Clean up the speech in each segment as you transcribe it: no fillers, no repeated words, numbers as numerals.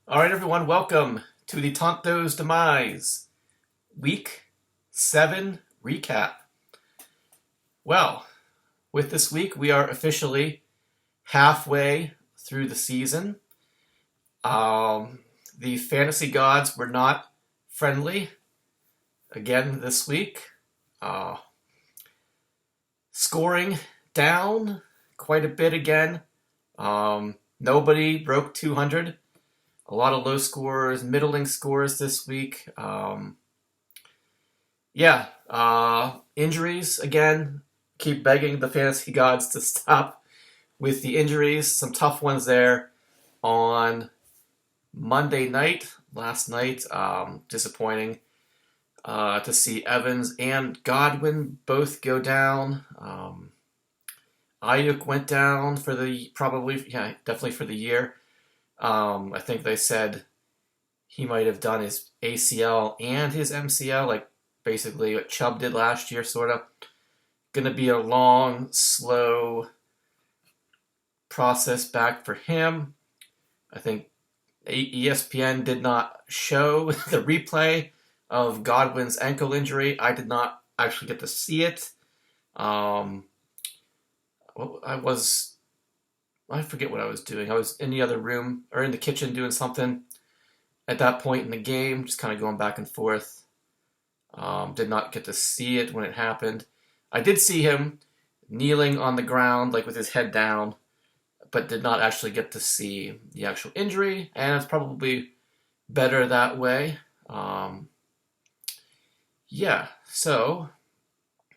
All right, everyone, welcome to the Tonto's Demise Week 7 recap. Well, with this week, we are officially halfway through the season. Um, the fantasy gods were not friendly again this week. Uh, Scoring down quite a bit again. Nobody broke 200. A lot of low scores, middling scores this week. Injuries again. Keep begging the fantasy gods to stop with the injuries. Some tough ones there on Monday night, last night. Disappointing to see Evans and Godwin both go down. Ayuk went down for definitely for the year. I think they said he might have done his ACL and his MCL, like basically what Chubb did last year, sort of. Going to be a long, slow process back for him. I think ESPN did not show the replay of Godwin's ankle injury. I did not actually get to see it. I forget what I was doing. I was in the other room or in the kitchen doing something at that point in the game, just kind of going back and forth. Did not get to see it when it happened. I did see him kneeling on the ground, like with his head down, but did not actually get to see the actual injury, and it's probably better that way. So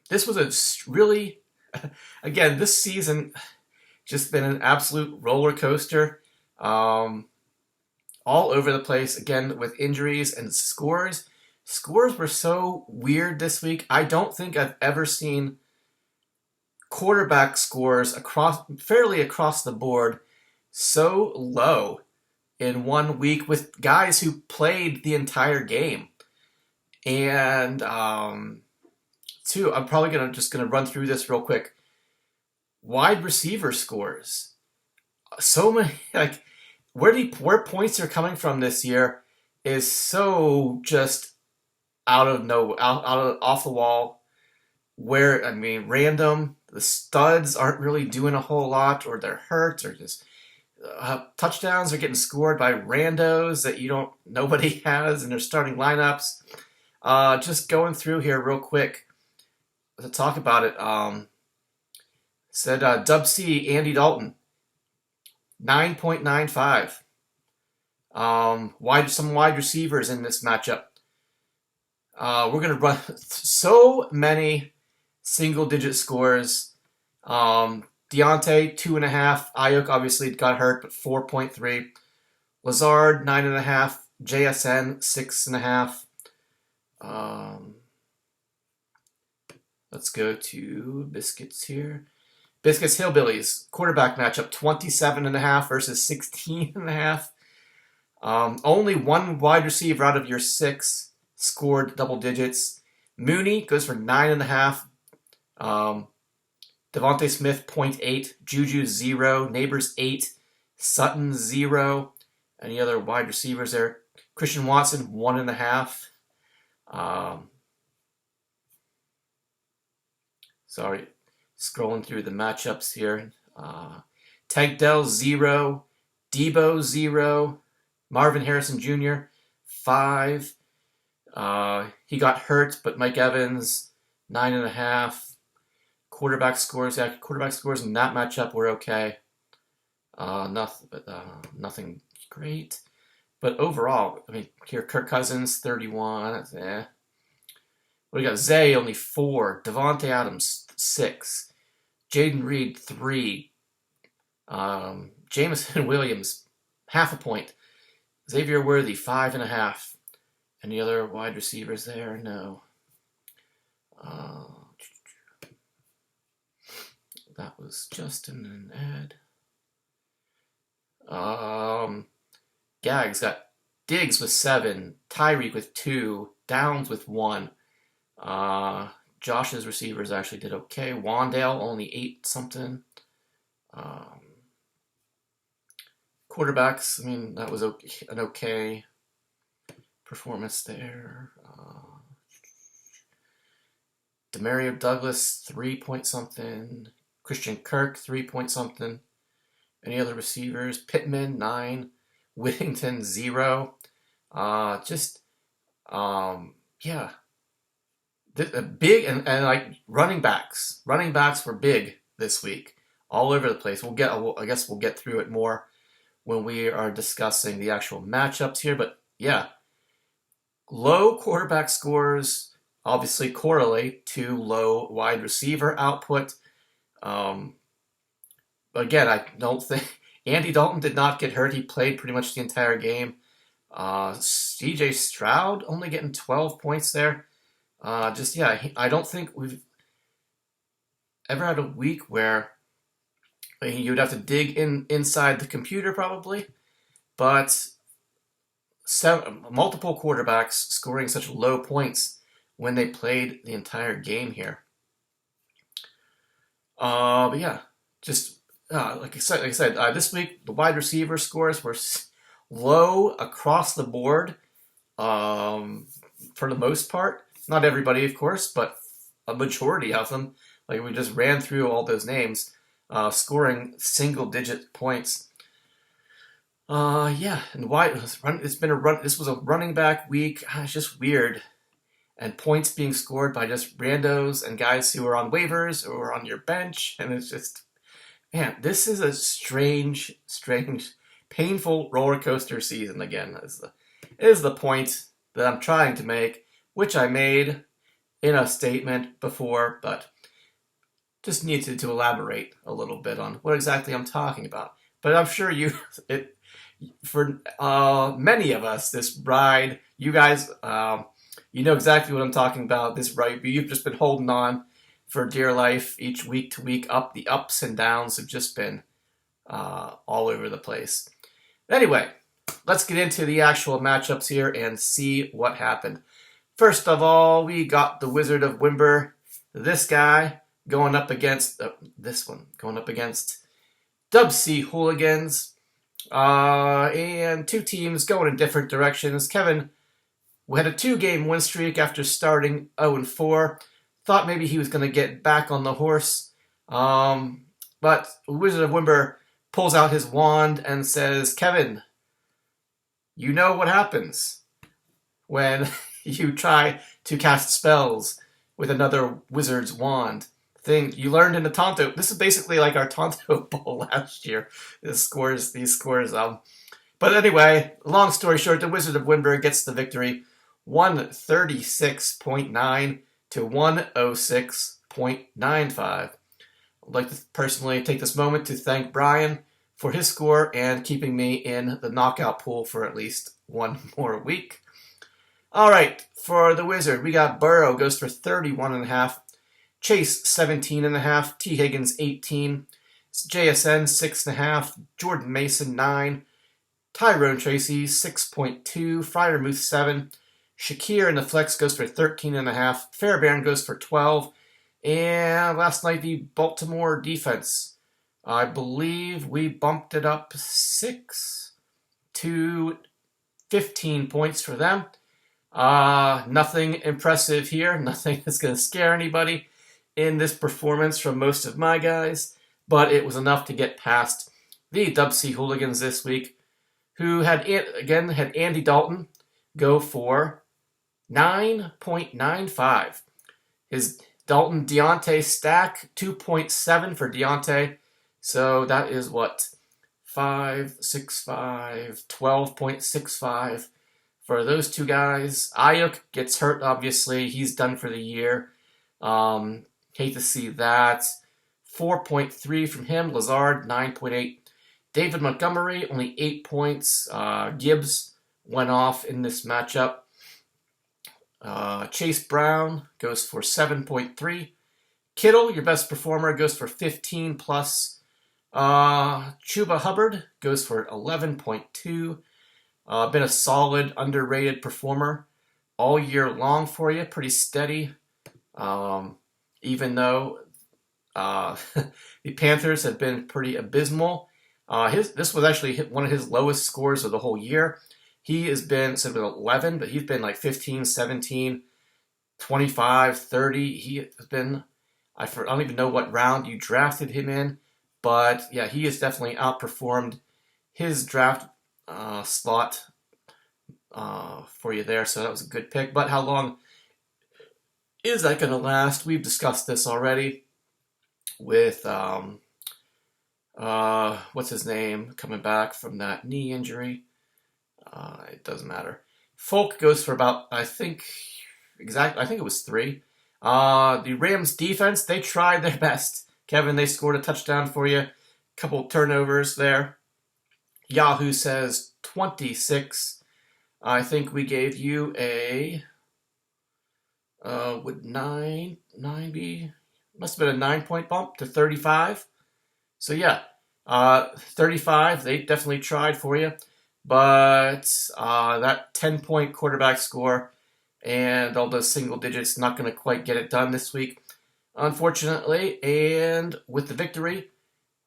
this was a really, again, this season just been an absolute roller coaster. All over the place, again, with injuries and scores. Scores were so weird this week. I don't think I've ever seen quarterback scores fairly across the board so low in 1 week with guys who played the entire game. And I'm probably just gonna run through this real quick. Wide receiver scores, so many, like where points are coming from this year is so just off the wall. Random. The studs aren't really doing a whole lot, or they're hurt, or just touchdowns are getting scored by randos that nobody has in their starting lineups. Just going through here real quick to talk about it. Said Dub C, Andy Dalton, 9.95. Some wide receivers in this matchup. We're going to run so many single-digit scores. Deontay, 2.5. Ayuk obviously got hurt, but 4.3. Lazard, 9.5. JSN, 6.5. Let's go to Biscuits here. Biscuits Hillbillies, quarterback matchup, 27.5 versus 16.5. Only one wide receiver out of your 6 scored double digits. Mooney goes for 9.5. Devontae Smith, 0.8. Juju, 0. Neighbors, 8. Sutton, 0. Any other wide receivers there? Christian Watson, 1.5. Scrolling through the matchups here. Tank Dell, 0. Debo, 0. Marvin Harrison Jr., 5. He got hurt, but Mike Evans, 9.5. Quarterback scores in that matchup were okay. Nothing great. But overall, here Kirk Cousins, 31. That's What do you got? Zay, only 4. Devontae Adams, 6. Jaden Reed, 3. Jameson Williams, 0.5 point. Xavier Worthy, 5.5. Any other wide receivers there? No. That was Justin and Ed. Gags got Diggs with 7, Tyreek with 2, Downs with 1. Josh's receivers actually did okay. Wandale only 8 something. quarterbacks, I mean, that was okay, an okay performance there. Demario Douglas, 3 point something. Christian Kirk, 3 point something. Any other receivers? Pittman, 9. Whittington, 0. Yeah. Big and like running backs. Running backs were big this week, all over the place. I guess we'll get through it more when we are discussing the actual matchups here. But yeah, low quarterback scores obviously correlate to low wide receiver output. Again, I don't think Andy Dalton did not get hurt. He played pretty much the entire game. CJ Stroud only getting 12 points there. I don't think we've ever had a week where you'd have to dig inside the computer probably, but multiple quarterbacks scoring such low points when they played the entire game here. But yeah, just like I said, this week the wide receiver scores were low across the board. For the most part, not everybody, of course, but a majority of them. Like we just ran through all those names, scoring single-digit points. And why it's been a run. This was a running back week. It's just weird, and points being scored by just randos and guys who are on waivers or on your bench, and it's just, man, this is a strange, painful roller coaster season again. Is the point that I'm trying to make, which I made in a statement before, but just needed to elaborate a little bit on what exactly I'm talking about. But I'm sure for many of us, this ride, you guys, you know exactly what I'm talking about. This ride, you've just been holding on for dear life each week to week. The ups and downs have just been all over the place. Anyway, let's get into the actual matchups here and see what happened. First of all, we got the Wizard of Wimber, this guy, going up against Dubsy Hooligans. And two teams going in different directions. Kevin had a 2-game win streak after starting 0-4. Thought maybe he was going to get back on the horse. But Wizard of Wimber pulls out his wand and says, Kevin, you know what happens when you try to cast spells with another wizard's wand. Thing you learned in the Tonto. This is basically like our Tonto Bowl last year. These scores. But anyway, long story short, the Wizard of Wimber gets the victory, 136.9 to 106.95. I'd like to personally take this moment to thank Brian for his score and keeping me in the knockout pool for at least one more week. All right, for the Wizard, we got Burrow goes for 31.5. Chase, 17.5. T. Higgins, 18. JSN, 6.5. Jordan Mason, 9. Tyrone Tracy, 6.2. Freiermuth, 7. Shakir in the flex goes for 13.5. Fairbairn goes for 12. And last night, the Baltimore defense, I believe we bumped it up 6 to 15 points for them. Nothing impressive here. Nothing that's going to scare anybody in this performance from most of my guys, but it was enough to get past the Dubsy Hooligans this week, who had Andy Dalton go for 9.95. His Dalton Deontay stack, 2.7 for Deontay, so that is what? 12.65 for those two guys. Ayuk gets hurt, obviously. He's done for the year. Hate to see that. 4.3 from him. Lazard, 9.8. David Montgomery, only 8 points. Gibbs went off in this matchup. Chase Brown goes for 7.3. Kittle, your best performer, goes for 15 plus. Chuba Hubbard goes for 11.2. Been a solid, underrated performer all year long for you. Pretty steady. Even though the Panthers have been pretty abysmal, This was actually one of his lowest scores of the whole year. He has been, so 11, but he's been like 15, 17, 25, 30. He has been, I don't even know what round you drafted him in, but yeah, he has definitely outperformed his draft slot for you there, so that was a good pick. But how long is that going to last? We've discussed this already with what's his name coming back from that knee injury. It doesn't matter. Folk goes for about, I think it was 3. The Rams defense, they tried their best. Kevin, they scored a touchdown for you. Couple turnovers there. Yahoo says 26. I think we gave you a, would 9 be? Must have been a 9-point bump to 35. So yeah, 35, they definitely tried for you. But that 10-point quarterback score and all those single digits, not going to quite get it done this week, unfortunately. And with the victory,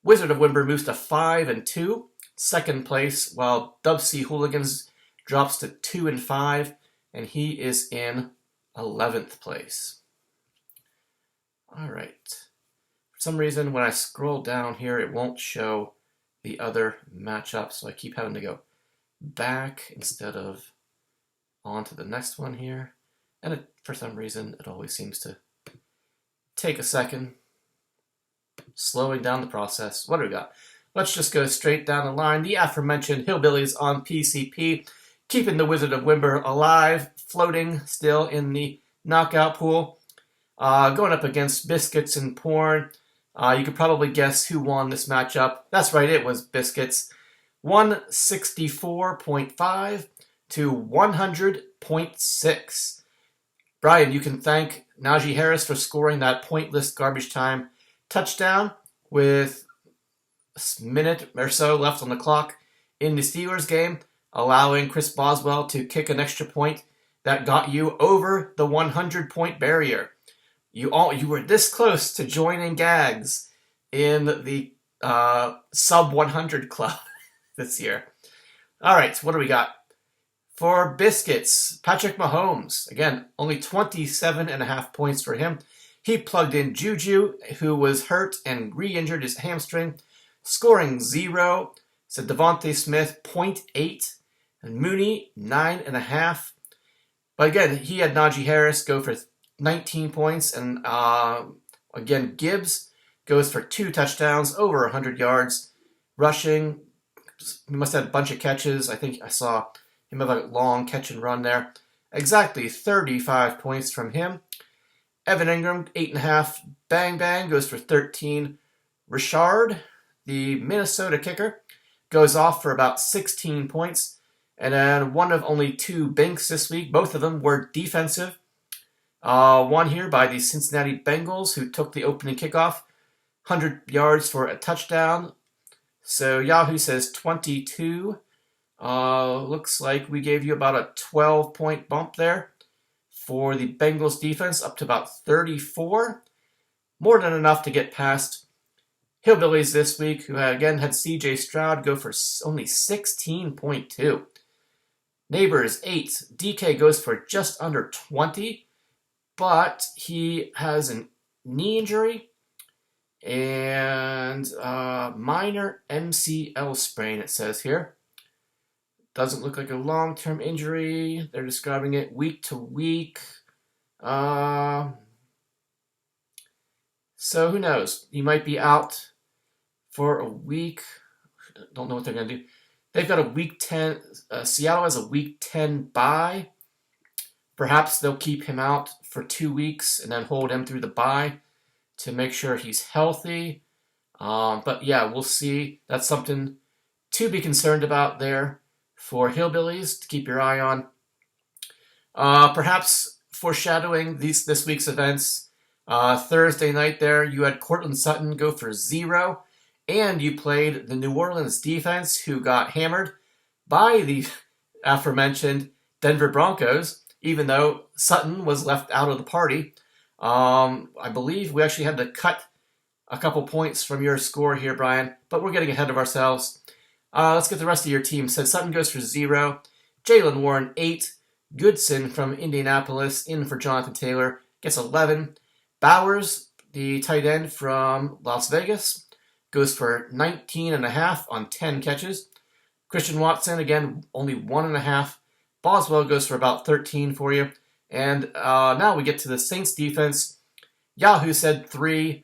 Wizard of Wimber moves to 5-2, second place, while Dubsy Hooligans drops to 2-5, and he is in 11th place. All right. For some reason, when I scroll down here, it won't show the other matchup, so I keep having to go back instead of on to the next one here. And for some reason, it always seems to take a second, slowing down the process. What do we got? Let's just go straight down the line. The aforementioned Hillbillies on PCP, keeping the Wizard of Wimber alive, floating still in the knockout pool. Going up against Biscuits and Porn. You could probably guess who won this matchup. That's right, it was Biscuits. 164.5 to 100.6. Brian, you can thank Najee Harris for scoring that pointless garbage time touchdown with a minute or so left on the clock in the Steelers game, allowing Chris Boswell to kick an extra point that got you over the 100-point barrier. You were this close to joining Gags in the sub 100 club this year. All right, what do we got? For Biscuits, Patrick Mahomes. Again, only 27.5 points for him. He plugged in Juju, who was hurt and re-injured his hamstring, scoring 0. So Devontae Smith, 0.8. And Mooney, 9.5. But again, he had Najee Harris go for 19 points. And again, Gibbs goes for 2 touchdowns, over 100 yards. Rushing, he must have had a bunch of catches. I think I saw him have a long catch and run there. Exactly 35 points from him. Evan Ingram, 8.5. Bang Bang goes for 13. Richard, the Minnesota kicker, goes off for about 16 points. And then one of only 2 binks this week. Both of them were defensive. One here by the Cincinnati Bengals, who took the opening kickoff. 100 yards for a touchdown. So Yahoo says 22. Looks like we gave you about a 12-point bump there for the Bengals defense, up to about 34. More than enough to get past Hillbillies this week, who again had CJ Stroud go for only 16.2. Neighbors, 8. DK goes for just under 20, but he has a knee injury and minor MCL sprain, it says here. Doesn't look like a long-term injury. They're describing it week to week. So who knows? He might be out for a week. Don't know what they're going to do. They've got a week 10. Seattle has a week 10 bye. Perhaps they'll keep him out for 2 weeks and then hold him through the bye to make sure he's healthy. But yeah, we'll see. That's something to be concerned about there for Hillbillies to keep your eye on. Perhaps foreshadowing this week's events. Thursday night there, you had Cortland Sutton go for 0, and you played the New Orleans defense, who got hammered by the aforementioned Denver Broncos, even though Sutton was left out of the party. I believe we actually had to cut a couple points from your score here, Brian, but we're getting ahead of ourselves. Let's get the rest of your team. So Sutton goes for 0. Jalen Warren, 8. Goodson from Indianapolis in for Jonathan Taylor, gets 11. Bowers, the tight end from Las Vegas, goes for 19.5 on 10 catches. Christian Watson, again, only 1.5. Boswell goes for about 13 for you. And now we get to the Saints defense. Yahoo said 6,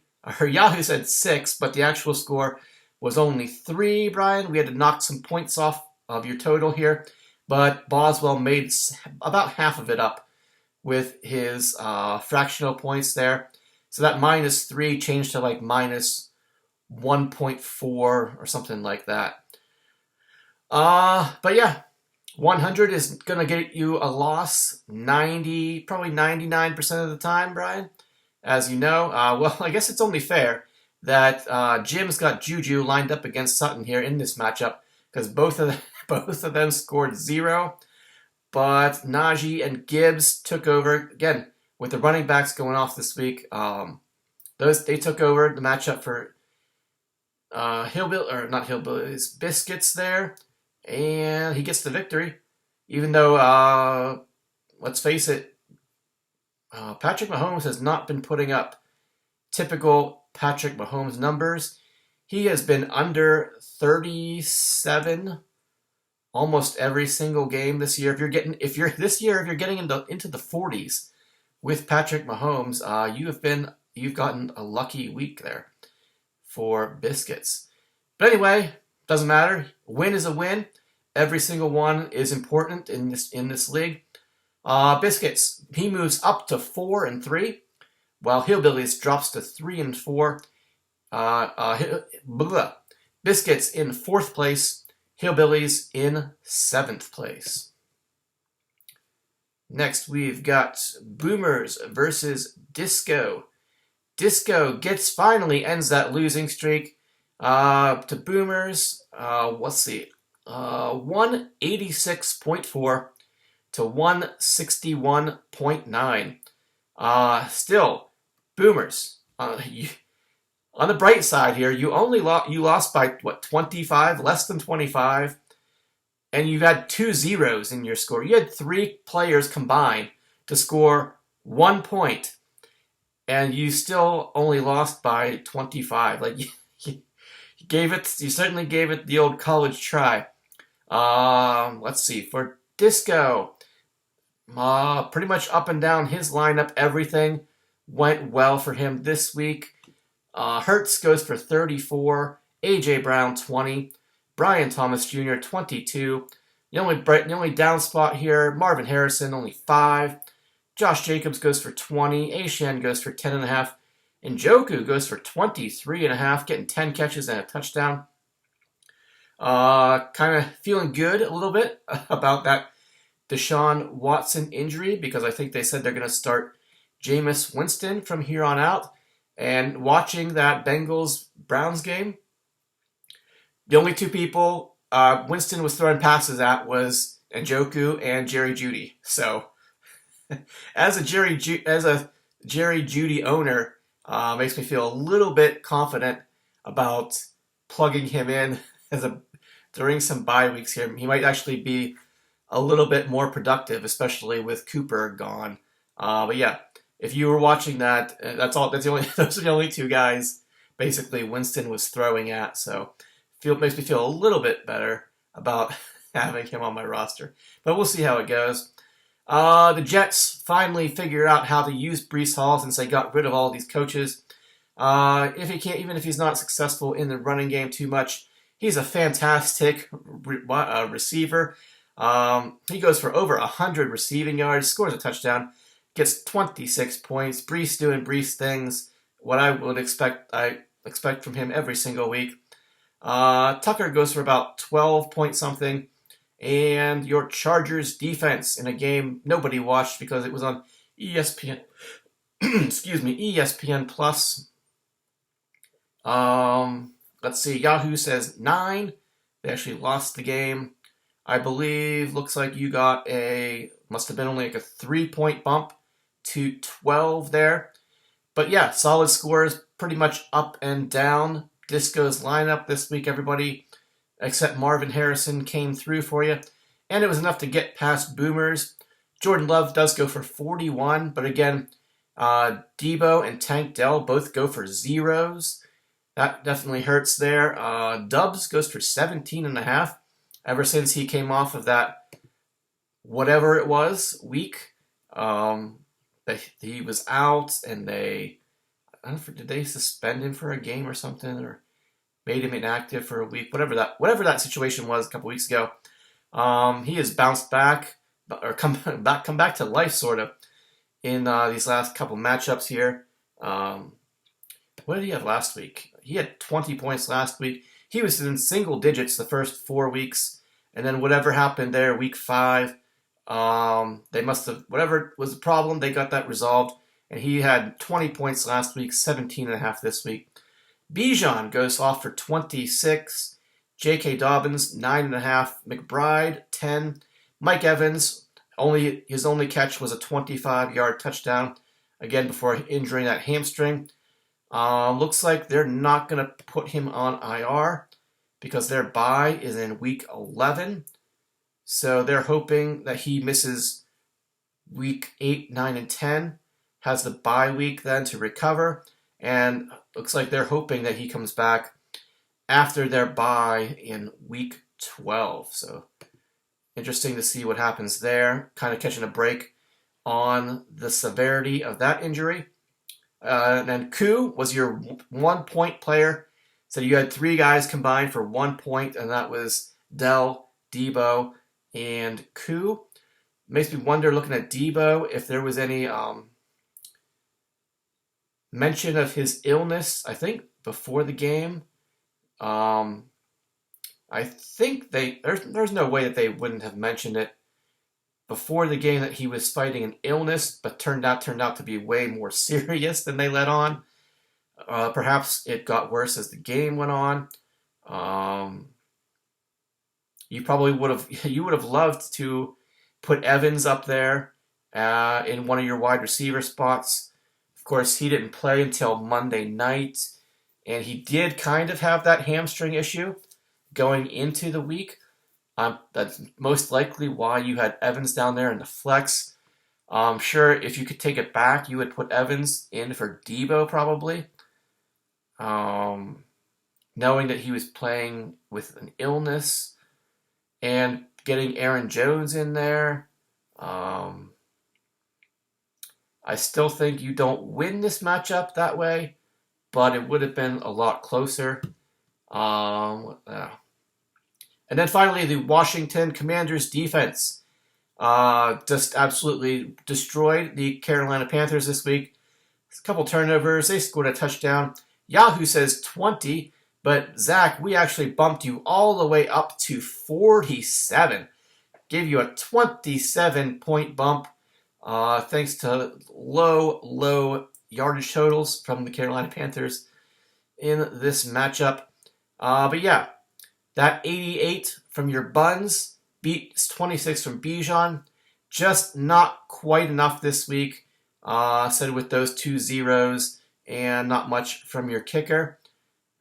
but the actual score was only 3, Brian. We had to knock some points off of your total here, but Boswell made about half of it up with his fractional points there. So that -3 changed to like -1.4 or something like that. But yeah, 100 is going to get you a loss probably 99% of the time, Brian. As you know, well, I guess it's only fair that Jim's got Juju lined up against Sutton here in this matchup because both of them scored 0. But Najee and Gibbs took over again with the running backs going off this week. They took over the matchup for Biscuits there, and he gets the victory. Even though, let's face it, Patrick Mahomes has not been putting up typical Patrick Mahomes numbers. He has been under 37 almost every single game this year. If you're getting into the 40s with Patrick Mahomes, you've gotten a lucky week there for Biscuits. But anyway, doesn't matter. Win is a win. Every single one is important in this league. Biscuits, he moves up to 4-3, while Hillbillies drops to 3-4. Biscuits in 4th place, Hillbillies in 7th place. Next, we've got Boomers versus Disco. Disco finally ends that losing streak to Boomers. Let's see, 186.4 to 161.9. Still, Boomers. On the bright side here, you lost by 25, less than 25, and you had 2 zeros in your score. You had 3 players combined to score 1 point, and you still only lost by 25. Like you certainly gave it the old college try. Let's see, for Disco, pretty much up and down his lineup, everything went well for him this week. Hertz goes for 34, A.J. Brown 20, Brian Thomas Jr. 22. The only down spot here, Marvin Harrison only 5, Josh Jacobs goes for 20, Ashan goes for 10.5, and Njoku goes for 23.5, getting 10 catches and a touchdown. Kind of feeling good a little bit about that Deshaun Watson injury because I think they said they're going to start Jameis Winston from here on out. And watching that Bengals-Browns game, the only 2 people Winston was throwing passes at was Njoku and Jerry Jeudy. So, as a Jerry Jeudy owner, makes me feel a little bit confident about plugging him in during some bye weeks here. He might actually be a little bit more productive, especially with Cooper gone. But yeah. If you were watching that, those are the only 2 guys basically Winston was throwing at. So makes me feel a little bit better about having him on my roster. But we'll see how it goes. The Jets finally figured out how to use Breece Hall since they got rid of all these coaches. Even if he's not successful in the running game too much, he's a fantastic receiver. He goes for over 100 receiving yards, scores a touchdown. Gets 26 points. Breece doing Breece things. What I would expect from him every single week. Tucker goes for about 12 point something. And your Chargers defense in a game nobody watched because it was on ESPN. ESPN Plus. Let's see. Yahoo says 9. They actually lost the game. I believe. Looks like you must have been only like a 3-point bump to 12 there. But yeah, solid scores, pretty much up and down. Disco's lineup this week, everybody except Marvin Harrison came through for you. And it was enough to get past Boomers. Jordan Love does go for 41, but again, Debo and Tank Dell both go for zeros. That definitely hurts there. Dubs goes for 17.5. Ever since he came off of that, whatever it was, week, he was out, and I don't know, did they suspend him for a game or something, or made him inactive for a week? Whatever that situation was a couple weeks ago, he has bounced back or come back to life sort of in these last couple matchups here. What did he have last week? He had 20 points last week. He was in single digits the first 4 weeks, and then whatever happened there, week 5, they must have, whatever was the problem, they got that resolved, and he had 20 points last week, 17.5 this week. Bijan goes off for 26. J.K. Dobbins, 9.5. McBride, 10. Mike Evans, his only catch was a 25-yard touchdown, again before injuring that hamstring. Looks like they're not going to put him on IR because their bye is in week 11. So they're hoping that he misses week 8, 9, and 10, has the bye week then to recover, and looks like they're hoping that he comes back after their bye in week 12. So interesting to see what happens there, kind of catching a break on the severity of that injury. And then Koo was your 1 point player. So you had 3 guys combined for 1 point, and that was Dell, Debo, and Koo. Makes me wonder, looking at Debo, if there was any mention of his illness, I think, before the game. I think there's no way that they wouldn't have mentioned it before the game that he was fighting an illness, but turned out to be way more serious than they let on. Perhaps it got worse as the game went on. You would have loved to put Evans up there in one of your wide receiver spots. Of course, he didn't play until Monday night, and he did kind of have that hamstring issue going into the week. That's most likely why you had Evans down there in the flex. I'm sure if you could take it back, you would put Evans in for Debo probably. Knowing that he was playing with an illness and getting Aaron Jones in there. I still think you don't win this matchup that way, but it would have been a lot closer. And then finally, the Washington Commanders defense just absolutely destroyed the Carolina Panthers this week. A couple turnovers. They scored a touchdown. Yahoo says 20, but Zach, we actually bumped you all the way up to 47. Gave you a 27-point bump thanks to low yardage totals from the Carolina Panthers in this matchup. But yeah, that 88 from your Buns beats 26 from Bijan. Just not quite enough this week. Said with those 2 zeros and not much from your kicker.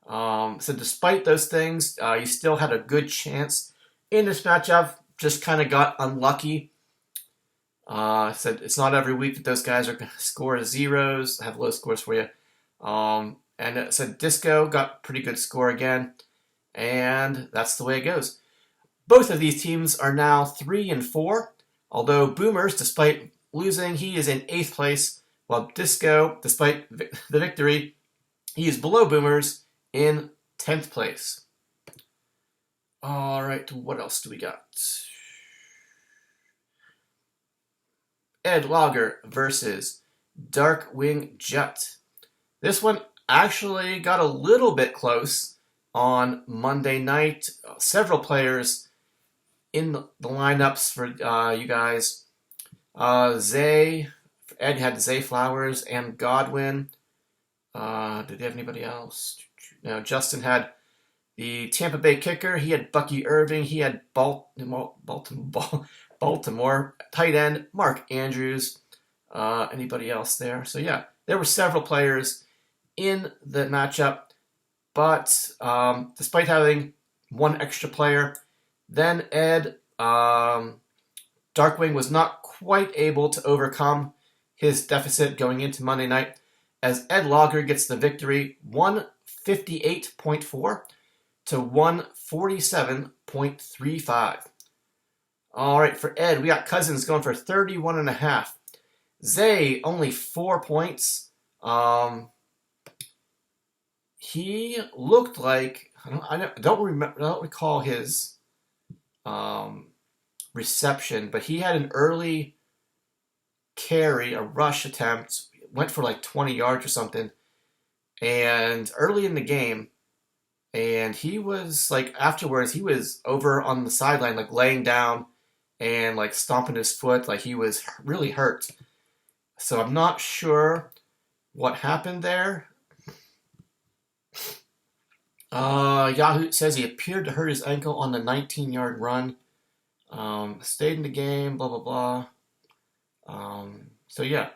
So despite those things, you still had a good chance in this matchup. Just kind of got unlucky. Said it's not every week that those guys are going to score zeros, have low scores for you. And it said Disco got pretty good score again. And that's the way it goes. Both of these teams are now 3-4. Although Boomers, despite losing, he is in 8th place. While Disco, despite the victory, he is below Boomers in 10th place. All right, what else do we got? Ed Lager versus Darkwing Jet. This one actually got a little bit close on Monday night. Several players in the lineups for you guys. Ed had Zay Flowers and Godwin. Did they have anybody else? No, Justin had the Tampa Bay kicker. He had Bucky Irving. He had Baltimore tight end Mark Andrews. Anybody else there? So yeah, There were several players in the matchup, but despite having one extra player, then Ed Darkwing was not quite able to overcome his deficit going into Monday night, as Ed Logger gets the victory, 158.4 to 147.35. All right, for Ed, we got Cousins going for 31.5. Zay, only 4 points. He looked like, I don't recall his reception, but he had an early carry, a rush attempt, went for like 20 yards or something, and early in the game, and he was like, afterwards, he was over on the sideline, like laying down and like stomping his foot, like he was really hurt. So I'm not sure what happened there. Yahoo says he appeared to hurt his ankle on the 19-yard run. Stayed in the game, blah, blah, blah. So yeah,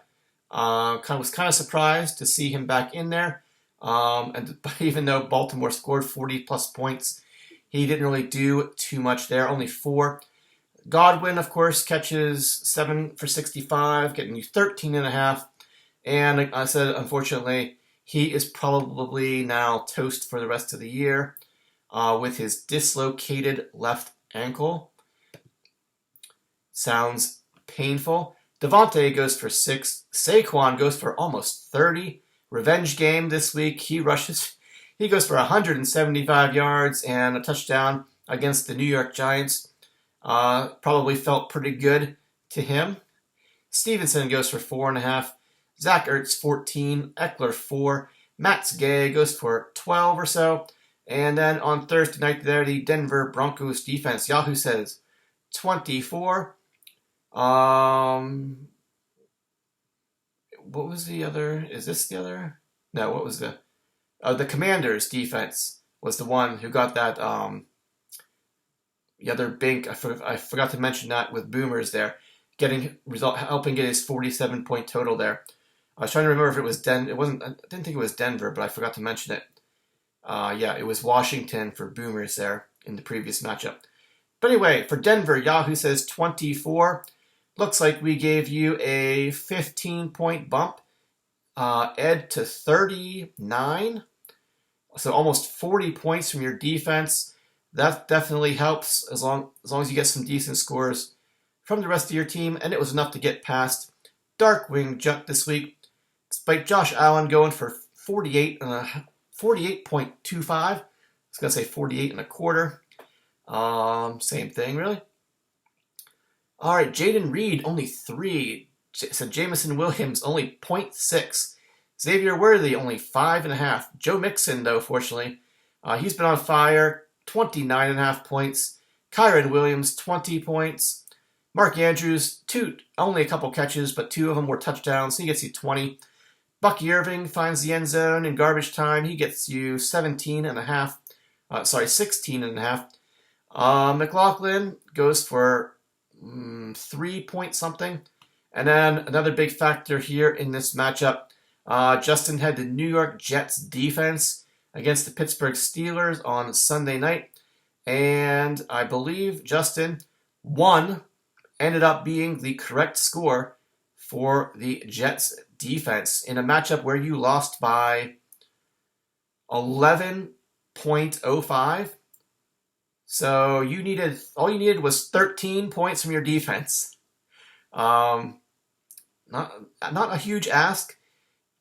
was kind of surprised to see him back in there. And even though Baltimore scored 40-plus points, he didn't really do too much there, only 4. Godwin, of course, catches 7 for 65, getting you 13.5. And like I said, unfortunately, he is probably now toast for the rest of the year with his dislocated left ankle. Sounds painful. Devontae goes for 6. Saquon goes for almost 30. Revenge game this week. He goes for 175 yards and a touchdown against the New York Giants. Probably felt pretty good to him. Stevenson goes for 4.5. Zach Ertz 14. Eckler 4. Matt Gay goes for 12 or so. And then on Thursday night there, the Denver Broncos defense. Yahoo says 24. What was the other? Is this the other? No, what was the Commanders defense was the one who got that, the other bink. I forgot to mention that with Boomers there, helping get his 47-point total there. I was trying to remember if it was I didn't think it was Denver, but I forgot to mention it. Yeah, it was Washington for Boomers there in the previous matchup. But anyway, for Denver, Yahoo says 24. Looks like we gave you a 15-point bump. Ed to 39. So almost 40 points from your defense. That definitely helps as long as you get some decent scores from the rest of your team. And it was enough to get past Darkwing Junk this week. Despite Josh Allen going for 48.25. I was going to say 48.25. Same thing, really. All right, Jaden Reed, only 3. So Jamison Williams, only 0.6. Xavier Worthy, only 5.5. Joe Mixon, though, fortunately, he's been on fire, 29.5 points. Kyron Williams, 20 points. Mark Andrews, only a couple catches, but 2 of them were touchdowns, so he gets you 20. Bucky Irving finds the end zone in garbage time. He gets you 16.5. McLaughlin goes for 3 point something. And then another big factor here in this matchup, Justin had the New York Jets defense against the Pittsburgh Steelers on Sunday night. And I believe Justin ended up being the correct score for the Jets defense in a matchup where you lost by 11.05. So all you needed was 13 points from your defense. Not a huge ask.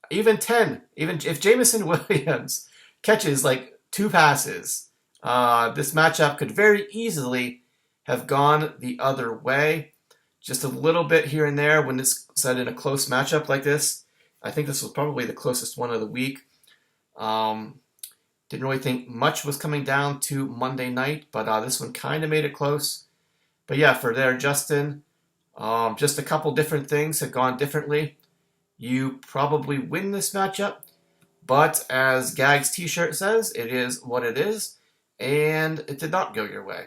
Even 10. Even if Jamison Williams catches like 2 passes, this matchup could very easily have gone the other way. Just a little bit here and there when it's set in a close matchup like this. I think this was probably the closest one of the week. Didn't really think much was coming down to Monday night, but this one kind of made it close. But yeah, for there, Justin, just a couple different things have gone differently. You probably win this matchup, but as Gag's t-shirt says, it is what it is, and it did not go your way.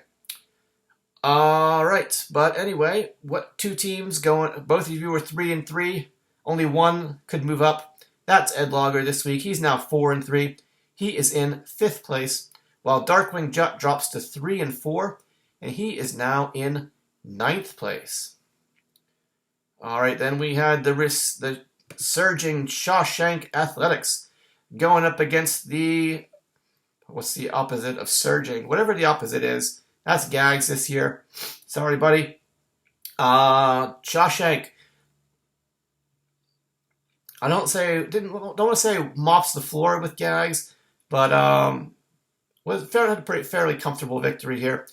All right, but anyway, what 2 teams going? Both of you were 3-3. Only one could move up That's Ed Logger this week. He's now 4-3. He is in 5th place, while Darkwing Jut drops to 3-4, and he is now in 9th place. All right, then we had the surging Shawshank Athletics going up against the, what's the opposite of surging? Whatever the opposite is, that's Gags this year. Sorry, buddy. Shawshank, I don't want to say mops the floor with Gags, but had a fairly comfortable victory here.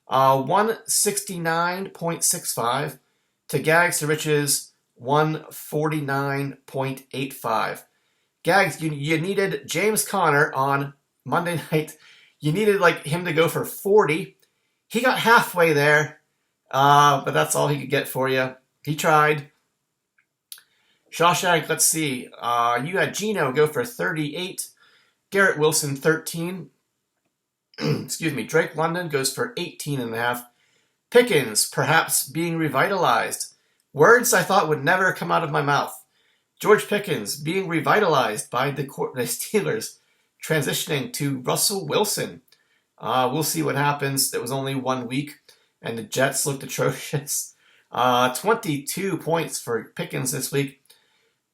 169.65 to Gags to Rich's 149.85. Gags, you needed James Conner on Monday night. You needed him to go for 40. He got halfway there, but that's all he could get for you. He tried. Shawshank, let's see. You had Gino go for 38. Garrett Wilson, 13. Excuse me. Drake London goes for 18.5. Pickens, perhaps being revitalized. Words I thought would never come out of my mouth. George Pickens being revitalized by the Steelers, transitioning to Russell Wilson. We'll see what happens. It was only 1 week, and the Jets looked atrocious. 22 points for Pickens this week.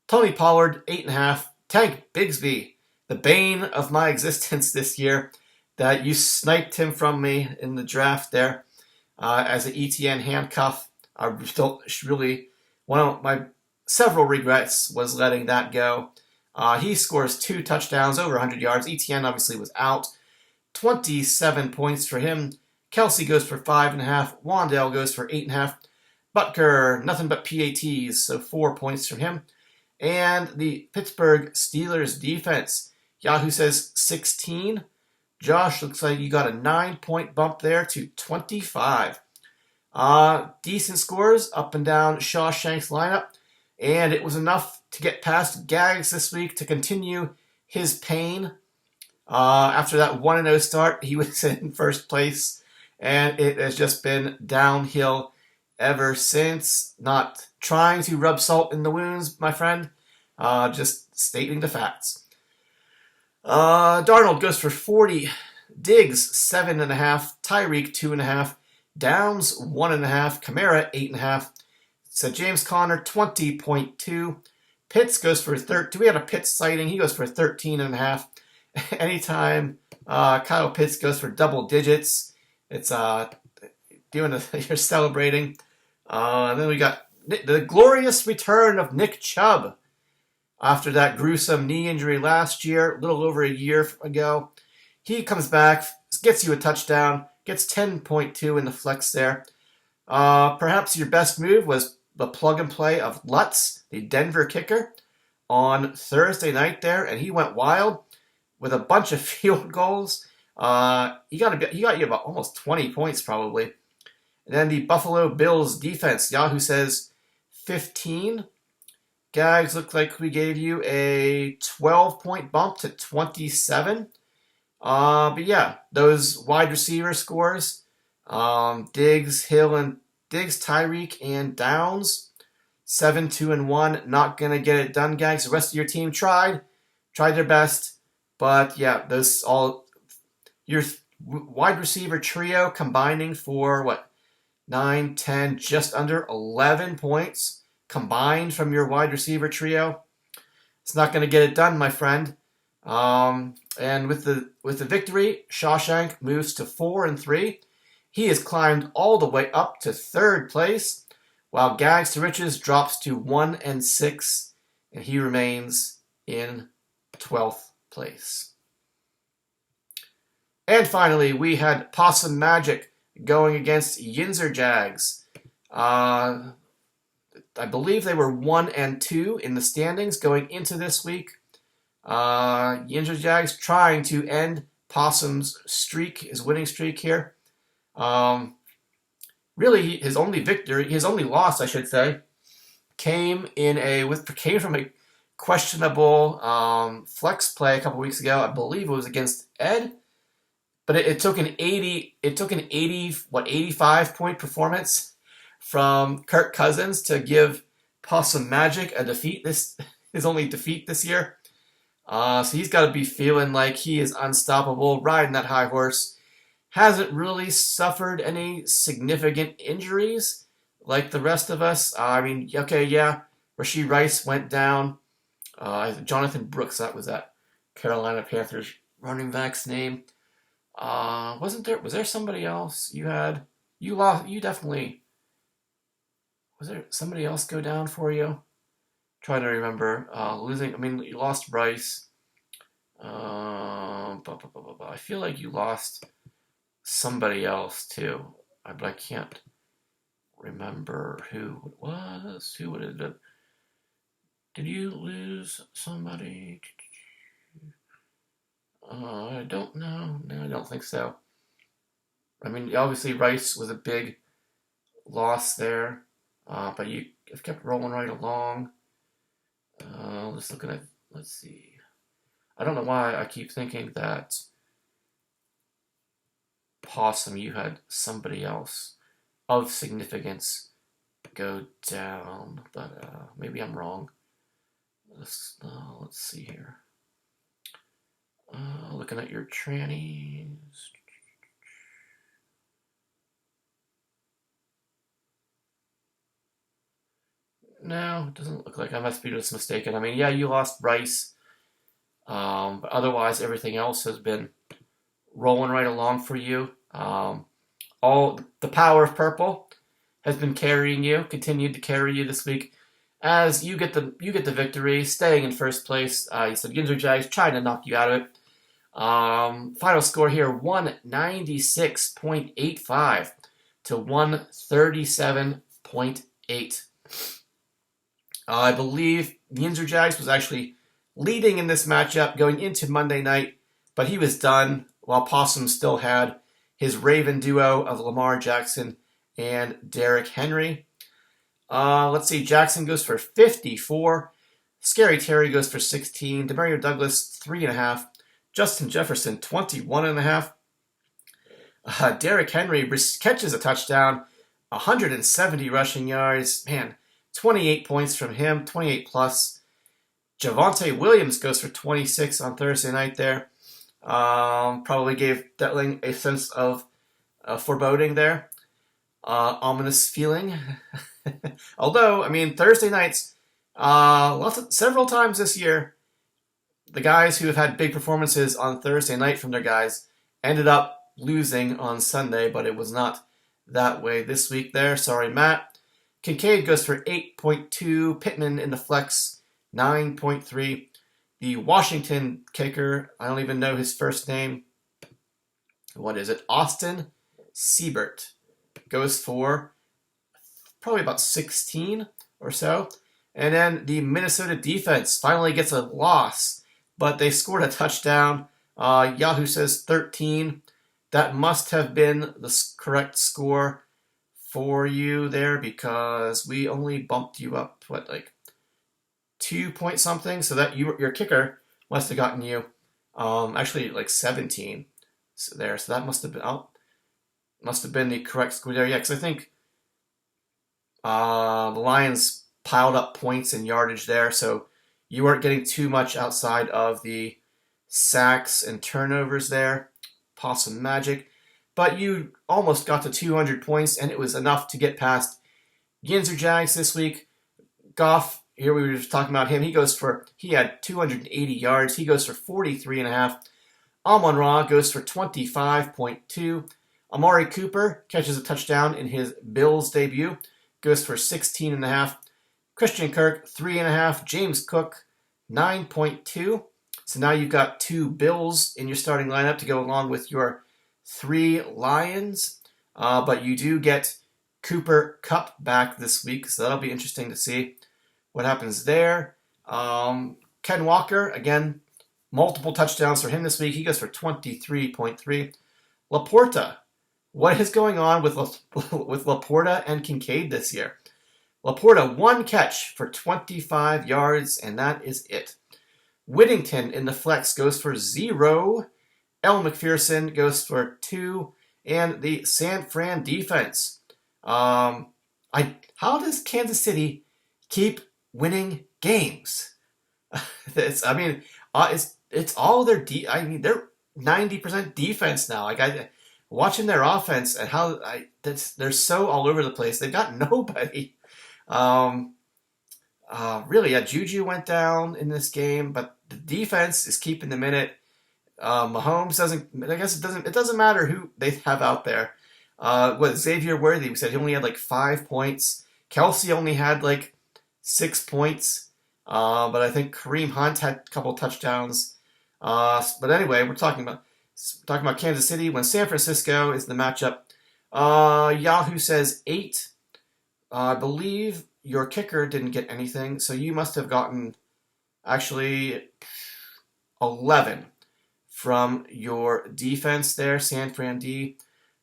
Tony Pollard, 8.5. Tank Bigsby, the bane of my existence this year, that you sniped him from me in the draft there as an ETN handcuff. I don't really, one of my several regrets was letting that go. He scores 2 touchdowns, over 100 yards. ETN obviously was out. 27 points for him. Kelsey goes for 5.5. Wandale goes for 8.5. Butker, nothing but PATs, so 4 points from him. And the Pittsburgh Steelers defense, Yahoo says 16. Josh, looks like you got a 9-point bump there to 25. Decent scores up and down Shawshank's lineup, and it was enough to get past Gags this week to continue his pain. After that 1-0 start, he was in first place, and it has just been downhill ever since. Not trying to rub salt in the wounds, my friend, just stating the facts. Darnold goes for 40. Diggs, 7.5. Tyreek, 2.5. Downs, 1.5. Kamara, 8.5. So James Conner, 20.2. Pitts goes for 13. We had a Pitts sighting. He goes for 13.5. Anytime Kyle Pitts goes for double digits, it's you're celebrating. Then we got the glorious return of Nick Chubb after that gruesome knee injury last year, a little over a year ago. He comes back, gets you a touchdown, gets 10.2 in the flex there. Perhaps your best move was the plug and play of Lutz, the Denver kicker, on Thursday night there, and he went wild with a bunch of field goals. He got you about almost 20 points probably. And then the Buffalo Bills defense, Yahoo says 15. Gags, looked like we gave you a 12-point bump to 27. But yeah, those wide receiver scores, Diggs, Tyreek, and Downs, 7, 2, and 1. Not gonna get it done, Gags. The rest of your team tried their best, but yeah, those all your wide receiver trio combining for 9, 10, just under 11 points combined from your wide receiver trio. It's not going to get it done, my friend. And with the victory, Shawshank moves to 4-3. He has climbed all the way up to 3rd place, while Gags to Riches drops to 1-6, and he remains in 12th place. And finally, we had Possum Magic going against Yinzer Jags. I believe they were 1-2 in the standings going into this week. Yinzer Jags trying to end Possum's streak, his winning streak here. Really, his only loss, I should say, came from a questionable flex play a couple weeks ago. I believe it was against Ed. But it took an 85-point performance from Kirk Cousins to give Possum Magic a defeat his only defeat this year. So he's got to be feeling like he is unstoppable, riding that high horse. Hasn't really suffered any significant injuries like the rest of us. I mean, okay, yeah, Rashee Rice went down. Jonathan Brooks, that was that Carolina Panthers running back's name. Was there somebody else you had? You lost, you definitely, was there somebody else go down for you? Trying to remember, you lost Rice. I feel like you lost somebody else too, but I can't remember who it was. Who would it have? Did you lose somebody? I don't know. No, I don't think so. I mean, obviously Rice was a big loss there, but you have kept rolling right along. Just looking at, let's see. I don't know why I keep thinking that Possum, you had somebody else of significance go down, but maybe I'm wrong. Let's see here. Looking at your trannies. No, it doesn't look like I must be just mistaken. I mean, yeah, you lost Bryce, but otherwise everything else has been rolling right along for you. All the power of purple has been carrying you, continued to carry you this week, as you get the victory, staying in first place. You said Ginzer Jags trying to knock you out of it. Final score here: 196.85 to 137.8. I believe the Ginzer Jags was actually leading in this matchup going into Monday night, but he was done while Possum still had his Raven duo of Lamar Jackson and Derrick Henry. Let's see, Jackson goes for 54. Scary Terry goes for 16. Demario Douglas, 3.5. Justin Jefferson, 21.5. Derrick Henry catches a touchdown, 170 rushing yards. Man, 28 points from him, 28 plus. Javonte Williams goes for 26 on Thursday night there. Probably gave Detling a sense of foreboding there. Ominous feeling. Although, I mean, Thursday nights, several times this year, the guys who have had big performances on Thursday night from their guys ended up losing on Sunday, but it was not that way this week there. Sorry, Matt. Kincaid goes for 8.2. Pittman in the flex, 9.3. The Washington kicker, I don't even know his first name. What is it? Austin Siebert goes for probably about 16 or so. And then the Minnesota defense finally gets a loss, but they scored a touchdown. Yahoo says 13. That must have been the correct score for you there because we only bumped you up, 2 point something? So that your kicker must have gotten you actually like 17 there. So that must have been the correct score there. Yeah, because I think the Lions piled up points and yardage there, so you weren't getting too much outside of the sacks and turnovers there. Possum magic. But you almost got to 200 points, and it was enough to get past Ginzer Jags this week. Goff, here we were just talking about him. He had 280 yards. He goes for 43.5. Amon-Ra goes for 25.2. Amari Cooper catches a touchdown in his Bills debut. Goes for 16.5. Christian Kirk, 3.5. James Cook, 9.2. So now you've got 2 Bills in your starting lineup to go along with your 3 Lions. But you do get Cooper Kupp back this week, so that'll be interesting to see what happens there. Ken Walker, again, multiple touchdowns for him this week. He goes for 23.3. Laporta. What is going on with Laporta and Kincaid this year? Laporta, 1 catch for 25 yards, and that is it. Whittington in the flex goes for 0. L. McPherson goes for 2. And the San Fran defense. How does Kansas City keep winning games? I mean, it's all their I mean, they're 90% defense now. Like watching their offense and they're so all over the place. They've got nobody. Um, really, yeah, Juju went down in this game, but the defense is keeping them in it. Mahomes doesn't. I guess it doesn't. It doesn't matter who they have out there. Xavier Worthy? We said he only had like 5 points. Kelsey only had like 6 points. But I think Kareem Hunt had a couple touchdowns. But anyway, we're talking about Kansas City when San Francisco is the matchup. Yahoo says 8. I believe your kicker didn't get anything, so you must have gotten actually 11 from your defense there, San Fran D.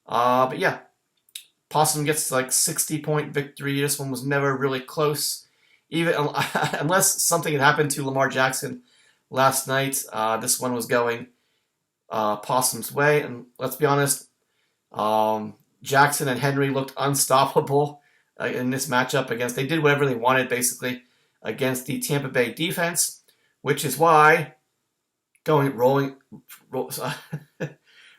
But yeah, Possum gets like 60-point victory. This one was never really close, even unless something had happened to Lamar Jackson last night. This one was going Possum's way, and let's be honest, Jackson and Henry looked unstoppable in this matchup against. They did whatever they wanted basically against the Tampa Bay defense, which is why rolling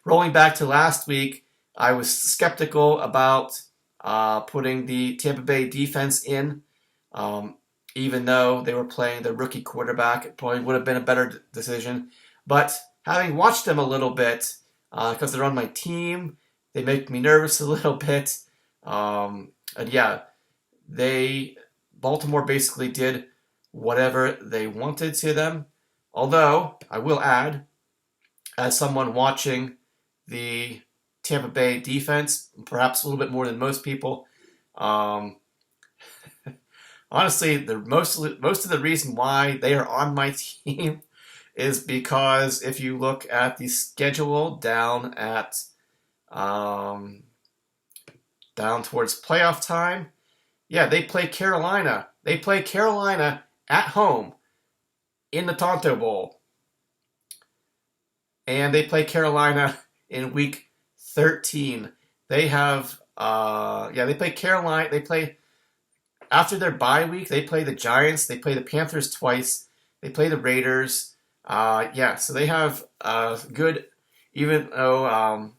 back to last week, I was skeptical about putting the Tampa Bay defense in, even though they were playing the rookie quarterback. It probably would have been a better decision. But having watched them a little bit, because they're on my team, they make me nervous a little bit. And yeah, Baltimore basically did whatever they wanted to them. Although, I will add, as someone watching the Tampa Bay defense, perhaps a little bit more than most people, honestly, most of the reason why they are on my team is because if you look at the schedule down towards playoff time, yeah, they play Carolina. They play Carolina at home in the Tonto Bowl. And they play Carolina in week 13. They have, they play Carolina. They play, after their bye week, they play the Giants. They play the Panthers twice. They play the Raiders. So they have good, even though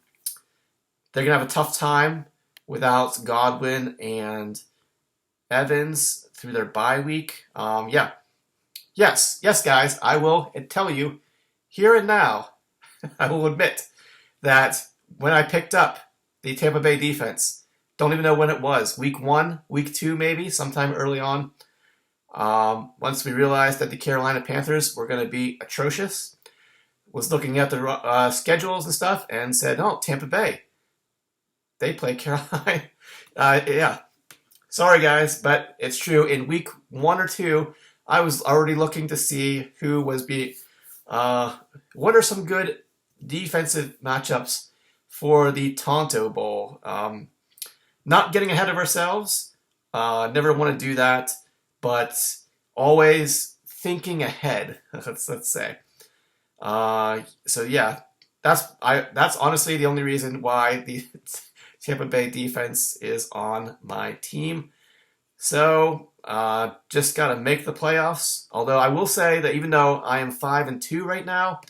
they're going to have a tough time without Godwin and Evans through their bye week. Yes, guys, I will tell you here and now, I will admit that when I picked up the Tampa Bay defense, don't even know when it was, week 1, week 2 maybe, sometime early on, once we realized that the Carolina Panthers were going to be atrocious, was looking at the schedules and stuff and said, oh, Tampa Bay, they play Carolina. Yeah. Sorry, guys, but it's true. In week 1 or 2, I was already looking to see who was what are some good defensive matchups for the Tonto Bowl. Not getting ahead of ourselves. Never want to do that, but always thinking ahead. Let's say. So yeah, that's honestly the only reason why the Tampa Bay defense is on my team. So just got to make the playoffs. Although I will say that even though I am 5-2 right now,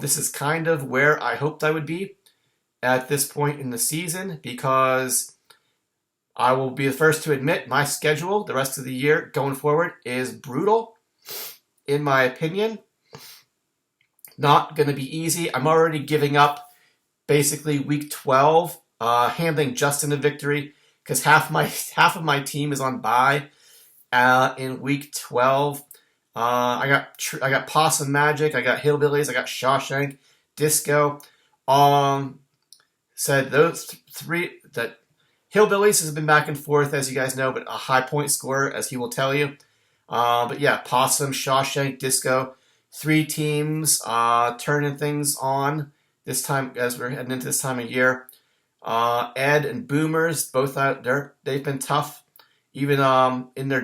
this is kind of where I hoped I would be at this point in the season, because I will be the first to admit my schedule the rest of the year going forward is brutal, in my opinion. Not going to be easy. I'm already giving up basically week 12, handing Justin a victory, because half of my team is on bye in week 12. I got Possum Magic, I got Hillbillies, I got Shawshank, Disco. Said those three that Hillbillies has been back and forth, as you guys know, but a high point scorer, as he will tell you. But yeah, Possum, Shawshank, Disco, 3 teams turning things on this time as we're heading into this time of year. Ed and Boomers, both out there, they've been tough. Even in their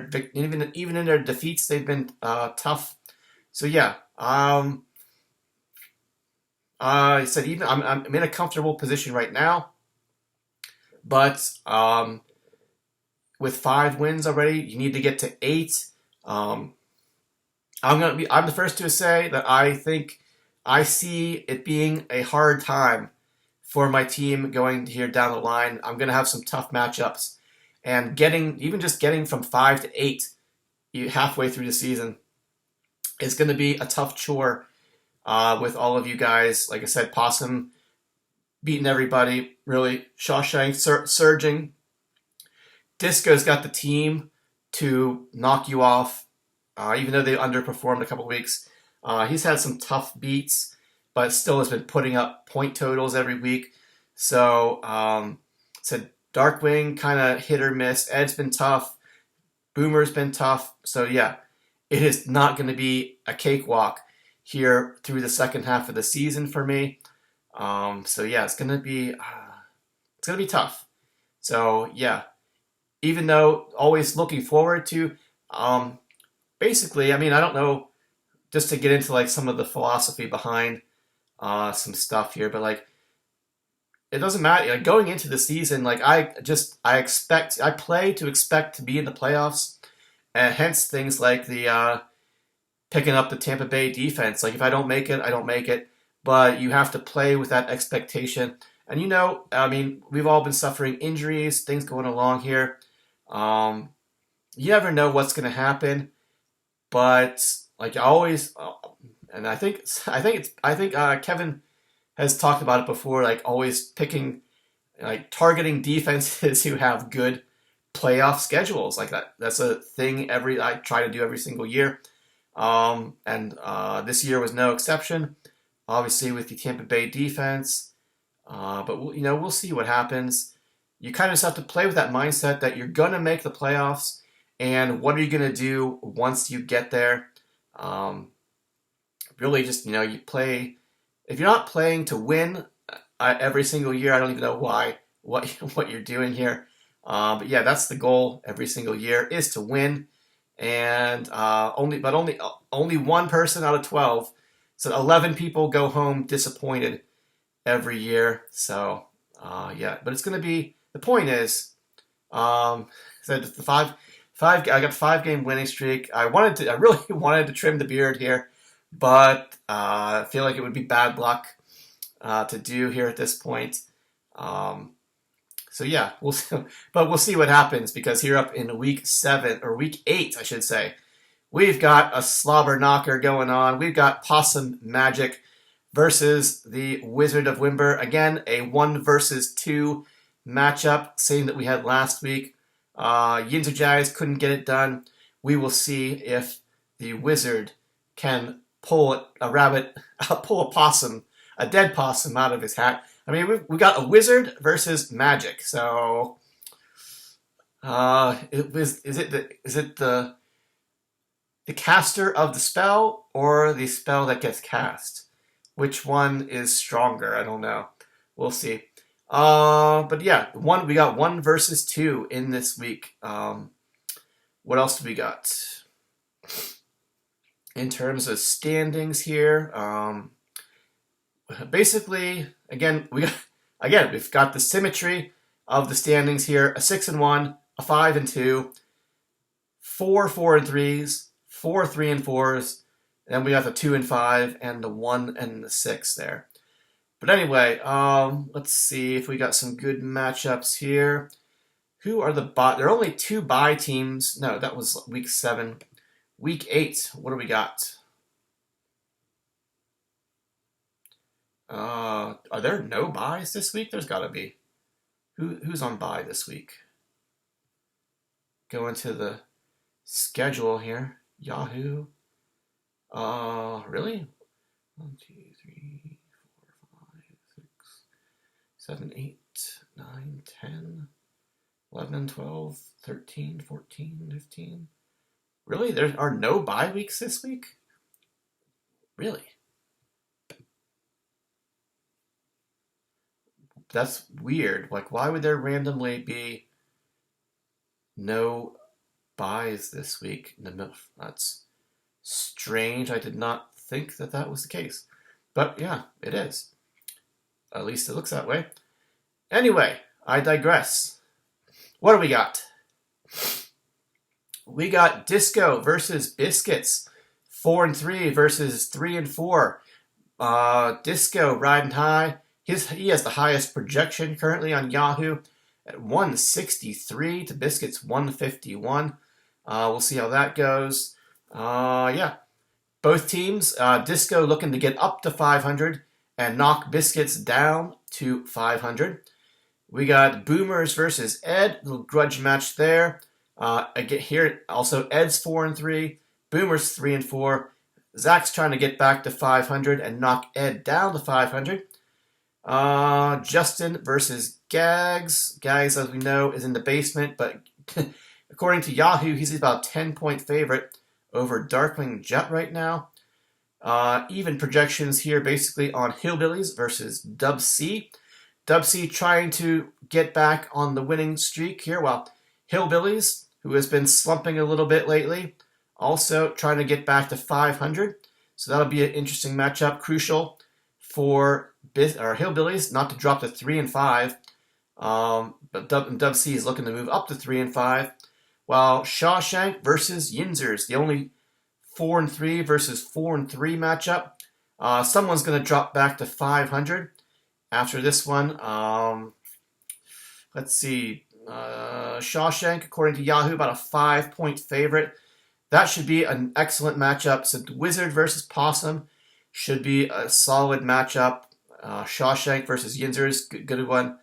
defeats, they've been tough. So yeah, I said even I'm in a comfortable position right now, but with 5 wins already, you need to get to 8. I'm the first to say that I think I see it being a hard time for my team going here down the line. I'm gonna have some tough matchups, and getting from 5 to 8 halfway through the season is going to be a tough chore with all of you guys. Like I said, Possum beating everybody, really. Shawshank surging. Disco's got the team to knock you off, even though they underperformed a couple of weeks. He's had some tough beats, but still has been putting up point totals every week. So, said Darkwing kind of hit or miss. Ed's been tough. Boomer's been tough. So yeah, it is not going to be a cakewalk here through the second half of the season for me. So yeah, it's going to be tough. So yeah, even though always looking forward to, basically, I mean, I don't know, just to get into like some of the philosophy behind some stuff here, but like it doesn't matter. Like, going into the season, like I play to expect to be in the playoffs, and hence things like the picking up the Tampa Bay defense. Like, if I don't make it, I don't make it. But you have to play with that expectation. And I mean, we've all been suffering injuries, things going along here. You never know what's going to happen. But like I always, and I think Kevin has talked about it before. Like, always picking, like, targeting defenses who have good playoff schedules. Like that's a thing I try to do every single year. And this year was no exception. Obviously with the Tampa Bay defense, but we'll see what happens. You kind of just have to play with that mindset that you're gonna make the playoffs, and what are you gonna do once you get there? Really, just you play. If you're not playing to win every single year, I don't even know what you're doing here. But yeah, that's the goal every single year, is to win. And only one person out of 12, so 11 people go home disappointed every year. So yeah, but it's going to be. The point is, so the five. I got a 5-game winning streak. I really wanted to trim the beard here, but I feel like it would be bad luck to do here at this point. So yeah, we'll see what happens, because here up in week 8, I should say, we've got a slobber knocker going on. We've got Possum Magic versus the Wizard of Wimber. Again, a 1 versus 2 matchup, same that we had last week. Yinzer Jags couldn't get it done. We will see if the Wizard can pull a dead possum out of his hat. I mean, we got a Wizard versus Magic. So, is it the caster of the spell, or the spell that gets cast? Which one is stronger? I don't know. We'll see. But yeah, we got 1 versus 2 in this week. What else do we got? In terms of standings here, basically, we've got the symmetry of the standings here: a 6-1, a 5-2, 4 4-3s, 4 3-4s, and then we got the 2-5 and the 1 and the 6 there. But anyway, let's see if we got some good matchups here. Who are the bye? There are only 2 bye teams. No, that was week 7. Week 8, what do we got? Are there no buys this week? There's got to be. Who's on bye this week? Go into the schedule here. Yahoo. Really? 1, 2, 3, 4, 5, 6, 7, 8, 9, 10, 11, 12, 13, 14, 15. Really? There are no bye weeks this week? Really? That's weird. Like, why would there randomly be no buys this week in the middle? That's strange. I did not think that was the case. But yeah, it is. At least it looks that way. Anyway, I digress. What do we got? We got Disco versus Biscuits. 4-3 versus 3-4. Disco riding high. He has the highest projection currently on Yahoo at 163 to Biscuit's 151. We'll see how that goes. Yeah, both teams. Disco looking to get up to 500 and knock Biscuits down to 500. We got Boomers versus Ed. Little grudge match there. Again here also Ed's 4-3, Boomers 3-4. Zach's trying to get back to 500 and knock Ed down to 500. Justin versus Gags. Gags, as we know, is in the basement, but according to Yahoo, he's about a 10-point favorite over Darkwing Jet right now. Even projections here basically on Hillbillies versus Dub C. Dub C trying to get back on the winning streak here, while Hillbillies, who has been slumping a little bit lately, also trying to get back to 500. So that'll be an interesting matchup. Crucial for Hillbillies not to drop to 3-5. But Dub C is looking to move up to 3-5. While Shawshank versus Yinzers, the only 4-3 versus 4-3 matchup. Someone's going to drop back to 500 after this one. Let's see. Shawshank, according to Yahoo, about a 5-point favorite. That should be an excellent matchup. So Wizard versus Possum should be a solid matchup. Shawshank versus Yinzers, good one.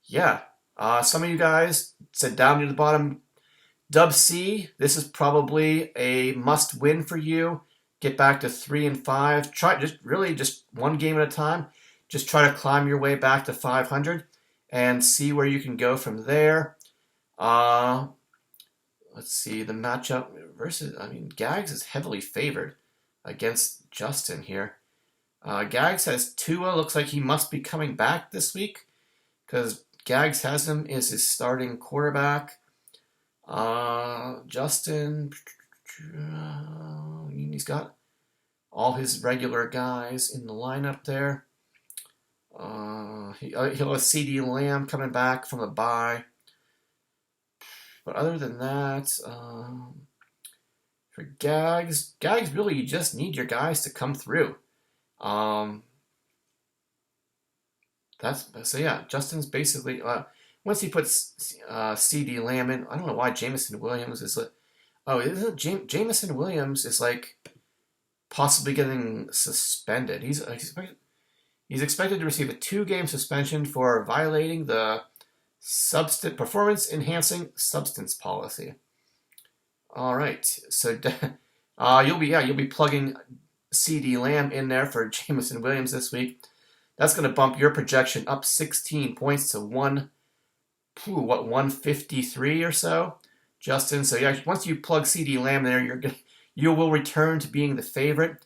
Yeah. Some of you guys said down near the bottom, Dub C, this is probably a must-win for you. Get back to 3-5. Try just one game at a time. Just try to climb your way back to 500 and see where you can go from there. Let's see, the matchup versus, Gags is heavily favored against Justin here. Gags has Tua. Looks like he must be coming back this week because Gags has him as his starting quarterback. Justin, he's got all his regular guys in the lineup there. He'll have CD Lamb coming back from a bye. But other than that, for Gags really, you just need your guys to come through. Justin's basically once he puts CD Lamb in, I don't know why Jameson Williams is Jameson Williams is like possibly getting suspended. He's expected to receive a 2-game suspension for violating the performance enhancing substance policy. All right, so you'll be plugging CD Lamb in there for Jameson Williams this week. That's going to bump your projection up 16 points to 153 or so, Justin. So yeah, once you plug CD Lamb there, you will return to being the favorite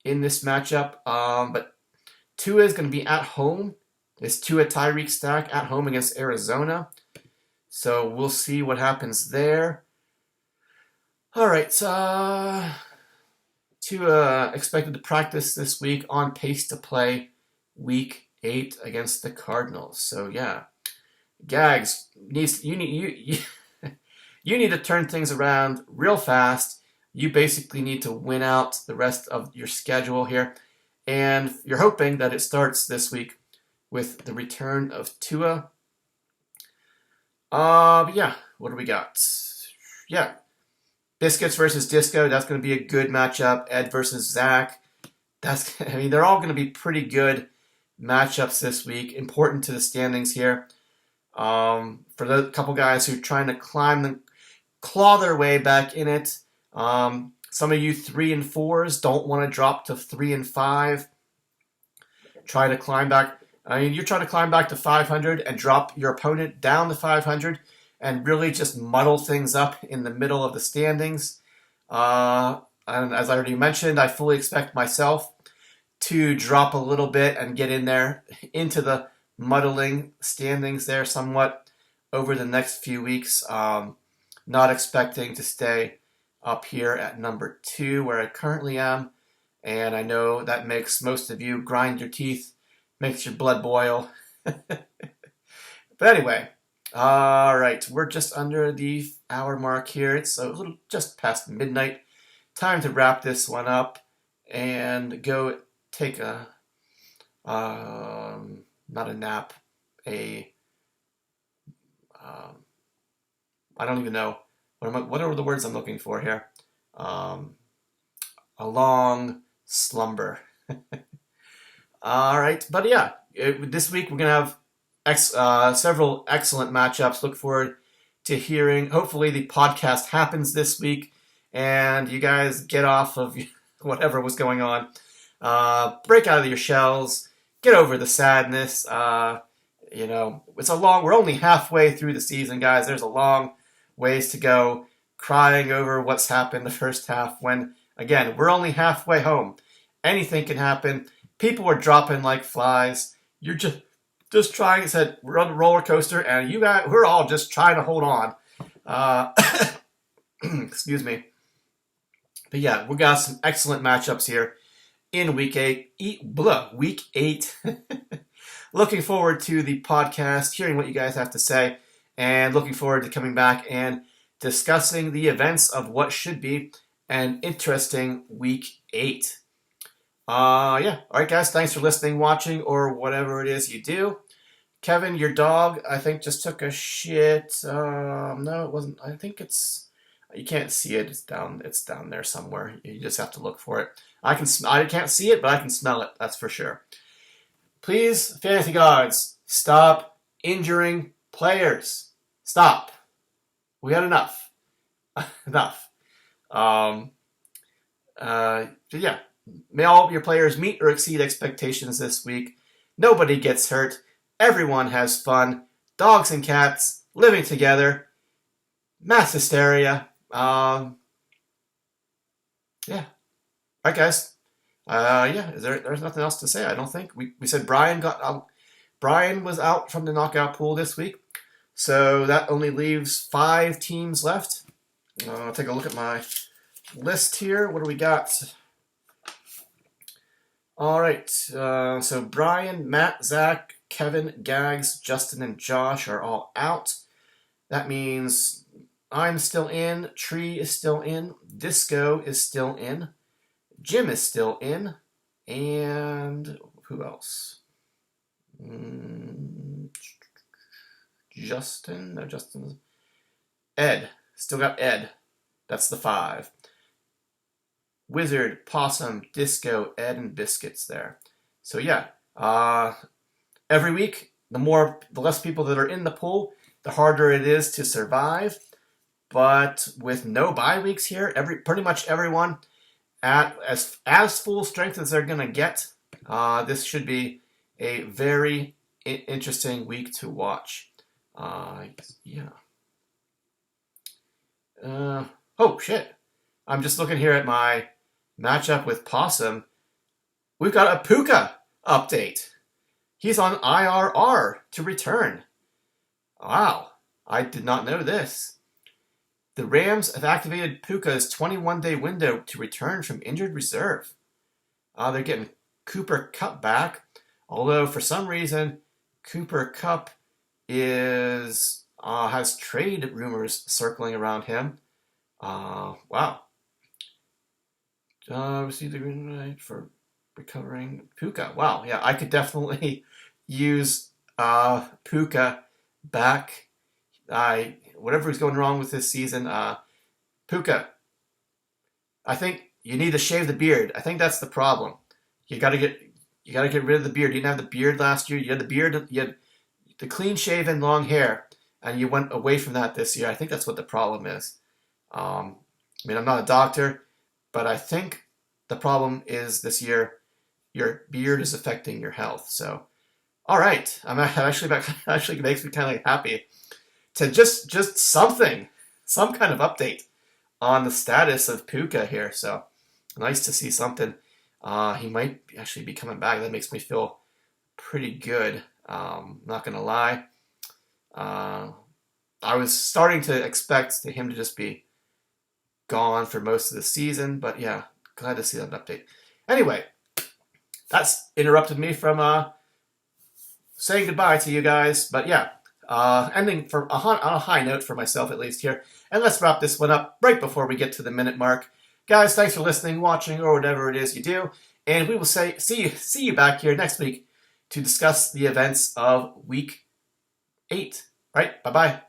in this matchup. But Tua is going to be at home. It's Tua Tyreek stack at home against Arizona. So we'll see what happens there. All right, Tua expected to practice this week, on pace to play Week 8 against the Cardinals. So yeah, Gags you need to turn things around real fast. You basically need to win out the rest of your schedule here, and you're hoping that it starts this week with the return of Tua. But yeah, what do we got? Yeah, Biscuits versus Disco. That's going to be a good matchup. Ed versus Zach. They're all going to be pretty good matchups this week. Important to the standings here. For the couple guys who are trying to claw their way back in it. Some of you 3-4s don't want to drop to 3-5. Try to climb back. You're trying to climb back to 500 and drop your opponent down to 500 and really just muddle things up in the middle of the standings. And as I already mentioned, I fully expect myself to drop a little bit and get in there into the muddling standings there somewhat over the next few weeks. Not expecting to stay up here at number 2 where I currently am. And I know that makes most of you grind your teeth, makes your blood boil. But anyway, all right, we're just under the hour mark here. It's a little just past midnight time to wrap this one up and go take a, not a nap, I don't even know, what are the words I'm looking for here? A long slumber. All right, but yeah, this week we're going to have several excellent matchups. Look forward to hearing. Hopefully the podcast happens this week and you guys get off of whatever was going on. Break out of your shells. Get over the sadness. It's we're only halfway through the season, guys. There's a long ways to go. Crying over what's happened the first half when, again, we're only halfway home. Anything can happen. People are dropping like flies. You're just trying. We're on the roller coaster, and we're all just trying to hold on. Excuse me. But yeah, we got some excellent matchups here in week 8. Week 8. Looking forward to the podcast, hearing what you guys have to say, and looking forward to coming back and discussing the events of what should be an interesting week 8. Yeah. All right, guys. Thanks for listening, watching, or whatever it is you do. Kevin, your dog, I think, just took a shit. No, it wasn't. I think you can't see it. It's down there somewhere. You just have to look for it. I can't see it, but I can smell it. That's for sure. Please, fantasy gods, stop injuring players. Stop. We had enough. Enough. Yeah. May all of your players meet or exceed expectations this week. Nobody gets hurt. Everyone has fun. Dogs and cats living together. Mass hysteria. Yeah. All right, guys. Yeah. There's nothing else to say. I don't think we said Brian was out from the knockout pool this week, so that only leaves 5 teams left. I'll take a look at my list here. What do we got? All right. So Brian, Matt, Zach, Kevin, Gags, Justin, and Josh are all out. That means I'm still in. Tree is still in. Disco is still in. Jim is still in. And who else? Justin? No, Justin. Ed. Still got Ed. That's the 5. Wizard, Possum, Disco, Ed, and Biscuits there. So yeah, every week, the less people that are in the pool, the harder it is to survive. But with no bye weeks here, pretty much everyone at as full strength as they're gonna get. This should be a very interesting week to watch. Yeah. Oh shit! I'm just looking here at my matchup with Possum. We've got a Puka update. He's on IRR to return. Wow, I did not know this. The Rams have activated Puka's 21-day window to return from injured reserve. They're getting Cooper Kupp back, although for some reason Cooper Kupp has trade rumors circling around him. Wow. Received the green light for recovering Puka. Wow, yeah, I could definitely use Puka back. Whatever is going wrong with this season, Puka, I think you need to shave the beard. I think that's the problem. You gotta get rid of the beard. You didn't have the beard last year. You had the beard. You had the clean shaven long hair, and you went away from that this year. I think that's what the problem is. I'm not a doctor, but I think the problem is this year your beard is affecting your health. So, all right, actually makes me kind of happy to just some kind of update on the status of Puka here. So nice to see something. He might actually be coming back. That makes me feel pretty good. Not gonna lie. I was starting to expect him to just be gone for most of the season, but yeah, glad to see that update. Anyway, that's interrupted me from saying goodbye to you guys, but yeah, ending on a high note for myself at least here, and let's wrap this one up right before we get to the minute mark. Guys, thanks for listening, watching, or whatever it is you do. And we will see you back here next week to discuss the events of week 8. Right? Bye-bye.